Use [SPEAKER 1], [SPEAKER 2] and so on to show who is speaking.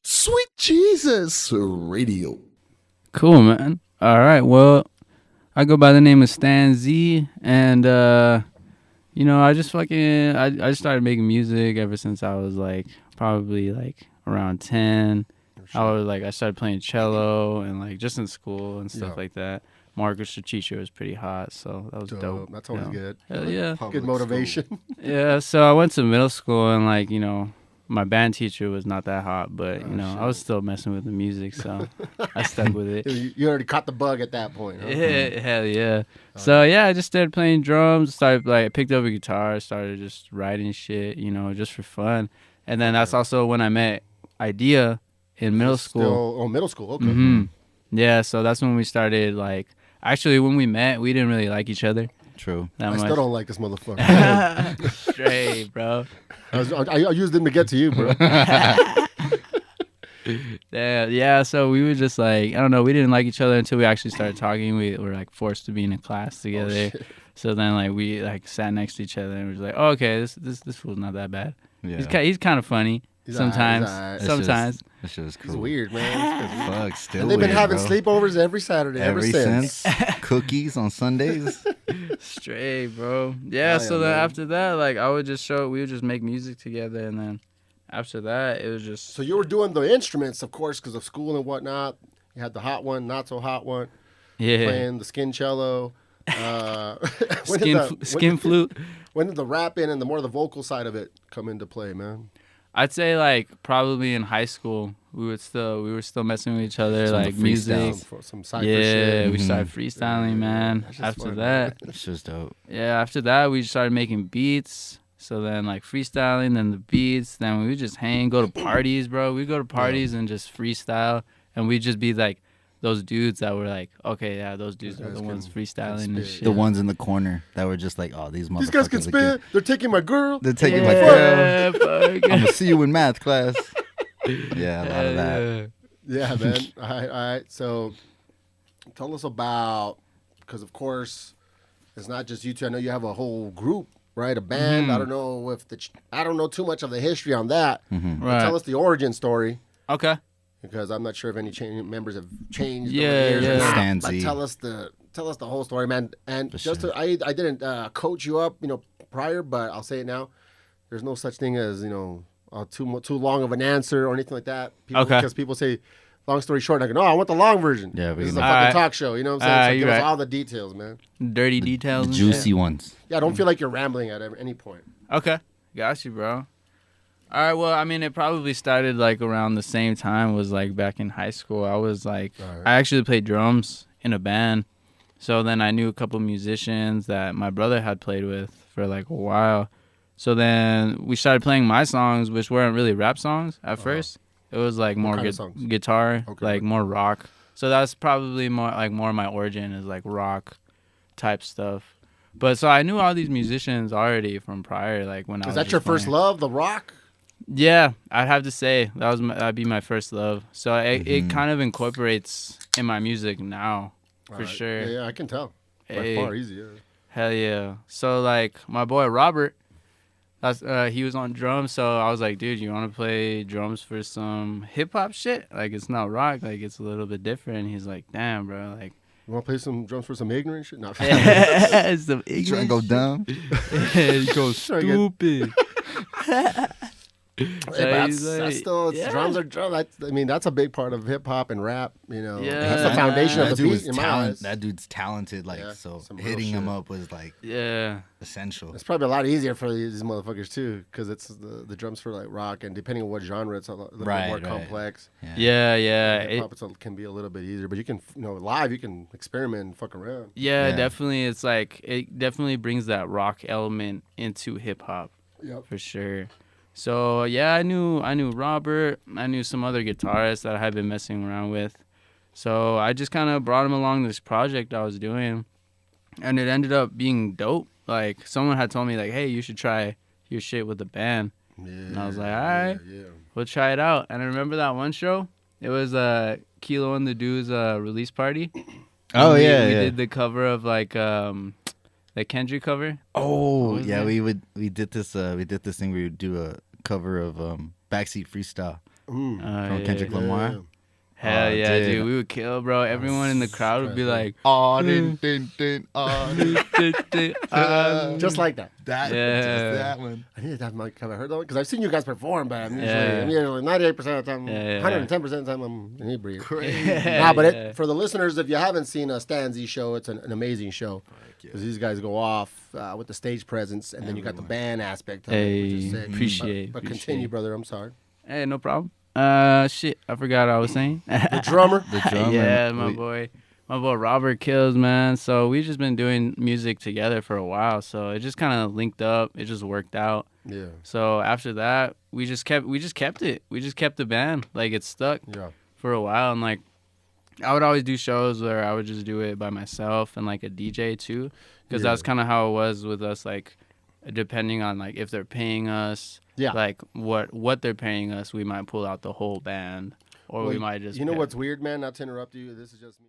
[SPEAKER 1] Sweet Jesus Radio.
[SPEAKER 2] Cool, man. All right. Well, I go by the name of Stan Z, and I just I started making music ever since I was like probably like around 10. I started playing cello and like just in school and stuff like that. My orchestra teacher was pretty hot, so that was dope.
[SPEAKER 1] That's always good.
[SPEAKER 2] Hell yeah.
[SPEAKER 1] Good motivation.
[SPEAKER 2] Yeah, so I went to middle school and my band teacher was not that hot, but I was still messing with the music, so I stuck with it.
[SPEAKER 1] You already caught the bug at that point. Huh?
[SPEAKER 2] Yeah, hell yeah. So yeah, I just started playing drums. I picked up a guitar, started just writing shit, just for fun. And then that's also when I met Idea in middle school.
[SPEAKER 1] Middle school. Okay.
[SPEAKER 2] Mm-hmm. Yeah, so that's when we started. Actually, when we met, we didn't really like each other.
[SPEAKER 3] True.
[SPEAKER 1] I still don't like this motherfucker.
[SPEAKER 2] Straight, bro.
[SPEAKER 1] I used them to get to you, bro.
[SPEAKER 2] Yeah, so we were just I don't know, we didn't like each other until we actually started talking. We were forced to be in a class together. So then we sat next to each other and we was like, oh, okay, this fool's not that bad. Yeah. He's kind of funny. Sometimes.
[SPEAKER 3] This shit is cool.
[SPEAKER 1] It's weird, man.
[SPEAKER 3] Fuck, still
[SPEAKER 1] and they've been having
[SPEAKER 3] bro.
[SPEAKER 1] sleepovers every Saturday ever since.
[SPEAKER 3] Cookies on Sundays.
[SPEAKER 2] Straight, bro. Yeah, so then after that, we would just make music together, and then after that, it was just...
[SPEAKER 1] So you were doing the instruments, of course, because of school and whatnot. You had the hot one, not so hot one.
[SPEAKER 2] Yeah.
[SPEAKER 1] Playing the skin cello.
[SPEAKER 2] Skin flute.
[SPEAKER 1] When did the rapping and the more the vocal side of it come into play, man?
[SPEAKER 2] I'd say probably in high school we were still messing with each other, music.
[SPEAKER 1] Some cypher shit.
[SPEAKER 2] We started freestyling, man. After that,
[SPEAKER 3] it's just dope.
[SPEAKER 2] Yeah, after that we started making beats. So then freestyling, then the beats, then we would just go to parties, bro. We'd go to parties and just freestyle, and we'd just be those dudes that were okay, yeah, those dudes are the ones freestyling and shit.
[SPEAKER 3] The ones in the corner that were just oh, these motherfuckers.
[SPEAKER 1] These guys can spit. They're taking my girl.
[SPEAKER 3] They're taking my girl. I'm going to see you in math class. Yeah, a lot of that.
[SPEAKER 1] Yeah, man. All right. So tell us about, because of course, it's not just you two. I know you have a whole group, right? A band. Mm-hmm. I don't know too much of the history on that. Mm-hmm. Right. Tell us the origin story.
[SPEAKER 2] Okay.
[SPEAKER 1] Because I'm not sure if any members have changed.
[SPEAKER 2] Yeah.
[SPEAKER 1] But tell us the whole story, man. And I didn't coach you up, prior, but I'll say it now. There's no such thing as too long of an answer or anything like that. Because people say, long story short, I go, no, I want the long version. Yeah, this is a fucking talk show. You know what I'm saying? So give us all the details, man.
[SPEAKER 2] Dirty details,
[SPEAKER 3] the juicy ones.
[SPEAKER 1] Yeah, don't feel like you're rambling at any point.
[SPEAKER 2] Okay, got you, bro. All right, well, I mean, it probably started around the same time, was back in high school. I was I actually played drums in a band. So then I knew a couple musicians that my brother had played with for a while. So then we started playing my songs, which weren't really rap songs at first. It was more guitar, more rock. So that's probably more my origin is rock type stuff. But so I knew all these musicians already from prior, when I was.
[SPEAKER 1] Is that your first love, the rock?
[SPEAKER 2] Yeah, I'd have to say that'd be my first love. So it kind of incorporates in my music now, for sure.
[SPEAKER 1] Yeah, I can tell. By far easier.
[SPEAKER 2] Hell yeah. So my boy Robert, he was on drums. So I was like, dude, you want to play drums for some hip hop shit? It's not rock. It's a little bit different. He's like, damn, bro.
[SPEAKER 1] You want to play some drums for some ignorant shit? No.
[SPEAKER 2] Some ignorant.
[SPEAKER 3] Trying to go dumb.
[SPEAKER 2] He goes stupid.
[SPEAKER 1] Drums are drums. That's a big part of hip hop and rap. That's the foundation of the beat.
[SPEAKER 3] That dude's talented. So hitting him up was essential.
[SPEAKER 1] It's probably a lot easier for these motherfuckers too, because it's the drums for rock, and depending on what genre, it's a little bit more complex.
[SPEAKER 2] Yeah.
[SPEAKER 1] Hip hop can be a little bit easier, but you can live you can experiment and fuck around.
[SPEAKER 2] Yeah, definitely. It's it definitely brings that rock element into hip hop.
[SPEAKER 1] Yep.
[SPEAKER 2] For sure. So yeah, I knew Robert. I knew some other guitarists that I had been messing around with. So I just kind of brought him along this project I was doing, and it ended up being dope. Someone had told me hey, you should try your shit with the band. Yeah, and I was like, all right, we'll try it out. And I remember that one show. It was Kilo and the Dude's release party.
[SPEAKER 3] Oh
[SPEAKER 2] we
[SPEAKER 3] yeah.
[SPEAKER 2] did the cover of the Kendrick cover.
[SPEAKER 3] Oh yeah, we did this thing where we would do a cover of Backseat Freestyle
[SPEAKER 1] Mm.
[SPEAKER 3] from Kendrick Lamar.
[SPEAKER 2] Hell
[SPEAKER 3] Oh,
[SPEAKER 2] yeah,
[SPEAKER 3] dude.
[SPEAKER 2] dude. We would kill, bro. Everyone in the crowd would be like,
[SPEAKER 3] Oh, din, oh,
[SPEAKER 1] Just like that.
[SPEAKER 3] that,
[SPEAKER 2] Yeah.
[SPEAKER 3] just that one.
[SPEAKER 1] I need to have my cover. Heard that one because I've seen you guys perform, but I'm
[SPEAKER 2] Yeah.
[SPEAKER 1] usually 98% of the time,
[SPEAKER 2] Yeah.
[SPEAKER 1] 110% of the time I'm inebriated.
[SPEAKER 3] Crazy.
[SPEAKER 1] Nah, but
[SPEAKER 2] Yeah.
[SPEAKER 1] for the listeners, if you haven't seen a Stan Z show, it's an amazing show because these guys go off with the stage presence, and then you got the band aspect of it, which is
[SPEAKER 2] Hey,
[SPEAKER 1] sick.
[SPEAKER 2] appreciate.
[SPEAKER 1] But continue, brother. I'm sorry.
[SPEAKER 2] Hey, no problem. Shit, I forgot what I was saying.
[SPEAKER 1] The drummer.
[SPEAKER 3] The drummer.
[SPEAKER 2] Yeah, my boy Robert kills, man. So we just been doing music together for a while. So it just kind of linked up. It just worked out.
[SPEAKER 1] Yeah.
[SPEAKER 2] So after that, we just kept it. We just kept the band. Like it stuck
[SPEAKER 1] Yeah.
[SPEAKER 2] for a while. And like I would always do shows where I would just do it by myself and like a DJ too, because that's kind of how it was with us. Like depending on like if they're paying us.
[SPEAKER 1] Yeah.
[SPEAKER 2] Like what they're paying us, we might pull out the whole band, or we might just.
[SPEAKER 1] You know what's weird, man? Not to interrupt you. This is just me.